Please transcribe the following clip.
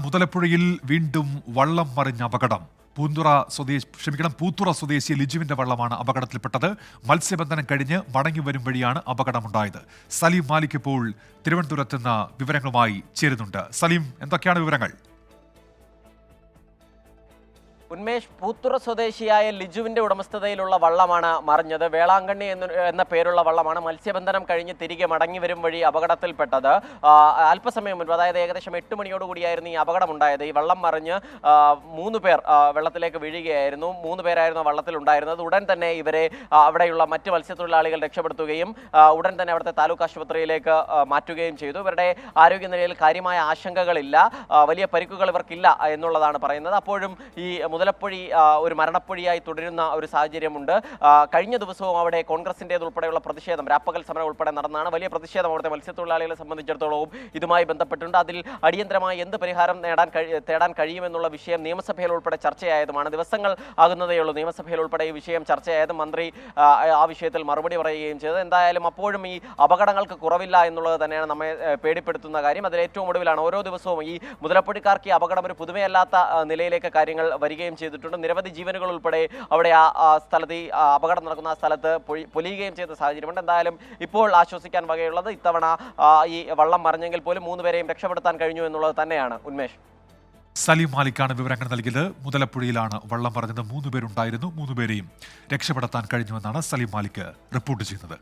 മുതലപ്പുഴയിൽ വീണ്ടും വള്ളം മറിഞ്ഞ അപകടം. പൂത്തുറ സ്വദേശി ലിജുവിന്റെ വള്ളമാണ് അപകടത്തിൽപ്പെട്ടത്. മത്സ്യബന്ധനം കഴിഞ്ഞ് മടങ്ങി വരും വഴിയാണ് അപകടമുണ്ടായത്. സലീം മാലിക് ഇപ്പോൾ തിരുവനന്തപുരത്ത് നിന്ന് വിവരങ്ങളുമായി ചേരുന്നുണ്ട്. സലീം, എന്തൊക്കെയാണ് വിവരങ്ങൾ? ഉന്മേഷ്, പൂത്തുറ സ്വദേശിയായ ലിജുവിന്റെ ഉടമസ്ഥതയിലുള്ള വള്ളമാണ് മറിഞ്ഞത്. വേളാങ്കണ്ണി എന്ന പേരുള്ള വള്ളമാണ്. മത്സ്യബന്ധനം കഴിഞ്ഞ് തിരികെ മടങ്ങി വരും വഴി അപകടത്തിൽപ്പെട്ടത്. അല്പസമയം മുൻപ്, അതായത് ഏകദേശം 8 മണിയോടുകൂടിയായിരുന്നു ഈ അപകടമുണ്ടായത്. ഈ വള്ളം മറിഞ്ഞ് 3 പേർ വെള്ളത്തിലേക്ക് വീഴുകയായിരുന്നു. 3 പേരായിരുന്നു വള്ളത്തിൽ ഉണ്ടായിരുന്നത്. ഉടൻ തന്നെ ഇവരെ അവിടെയുള്ള മറ്റ് മത്സ്യത്തൊഴിലാളികൾ രക്ഷപ്പെടുത്തുകയും ഉടൻ തന്നെ അവിടുത്തെ താലൂക്ക് ആശുപത്രിയിലേക്ക് മാറ്റുകയും ചെയ്തു. ഇവരുടെ ആരോഗ്യനിലയിൽ കാര്യമായ ആശങ്കകളില്ല, വലിയ പരിക്കുകൾ ഇവർക്കില്ല എന്നുള്ളതാണ് പറയുന്നത്. അപ്പോഴും ഈ മുതലപ്പൊഴി ഒരു മരണപ്പൊഴിയായി തുടരുന്ന ഒരു സാഹചര്യമുണ്ട്. കഴിഞ്ഞ ദിവസവും അവിടെ കോൺഗ്രസിൻ്റേതുൾപ്പെടെയുള്ള പ്രതിഷേധം, രാപ്പകൽ സമരം ഉൾപ്പെടെ നടന്നാണ്. വലിയ പ്രതിഷേധം അവിടുത്തെ മത്സ്യത്തൊഴിലാളികളെ സംബന്ധിച്ചിടത്തോളവും ഇതുമായി ബന്ധപ്പെട്ടുണ്ട്. അതിൽ അടിയന്തരമായി എന്ത് പരിഹാരം തേടാൻ കഴിയുമെന്നുള്ള വിഷയം നിയമസഭയിൽ ഉൾപ്പെടെ ചർച്ചയായതുമാണ്. ദിവസങ്ങൾ ആകുന്നതേയുള്ളൂ നിയമസഭയിൽ ഉൾപ്പെടെ ഈ വിഷയം ചർച്ചയായതും. മന്ത്രി ആ വിഷയത്തിൽ മറുപടി പറയുകയും ചെയ്തത്. എന്തായാലും അപ്പോഴും ഈ അപകടങ്ങൾക്ക് കുറവില്ല എന്നുള്ളത് തന്നെയാണ് നമ്മെ പേടിപ്പെടുത്തുന്ന കാര്യം. അതിൽ ഏറ്റവും ഒടുവിലാണ് ഓരോ ദിവസവും ഈ മുതലപ്പൊഴിക്കാർക്ക് ഈ അപകടം ഒരു പുതുമയല്ലാത്ത നിലയിലേക്ക് കാര്യങ്ങൾ വരികയും ചെയ്തിട്ടുണ്ട്. നിരവധി ജീവനുകൾ ഉൾപ്പെടെ അവിടെ ആ സ്ഥലത്ത്, ഈ അപകടം നടക്കുന്ന സ്ഥലത്ത് പൊലിയുകയും ചെയ്ത സാഹചര്യമുണ്ട്. എന്തായാലും ഇപ്പോൾ ആശ്വസിക്കാൻ വകയുള്ളത് ഇത്തവണ ഈ വള്ളം മറിഞ്ഞെങ്കിൽ പോലും 3 പേരെയും രക്ഷപ്പെടുത്താൻ കഴിഞ്ഞു എന്നുള്ളത് തന്നെയാണ്. ഉന്മേഷ്, സലീം മാലിക്കാണ് വിവരങ്ങൾ നൽകിയത്. മുതലപ്പുഴയിലാണ് വള്ളം മറിഞ്ഞത്. 3 പേരുണ്ടായിരുന്നു. 3 പേരെയും രക്ഷപ്പെടുത്താൻ കഴിഞ്ഞുവെന്നാണ് സലീം മാലിക് റിപ്പോർട്ട് ചെയ്യുന്നത്.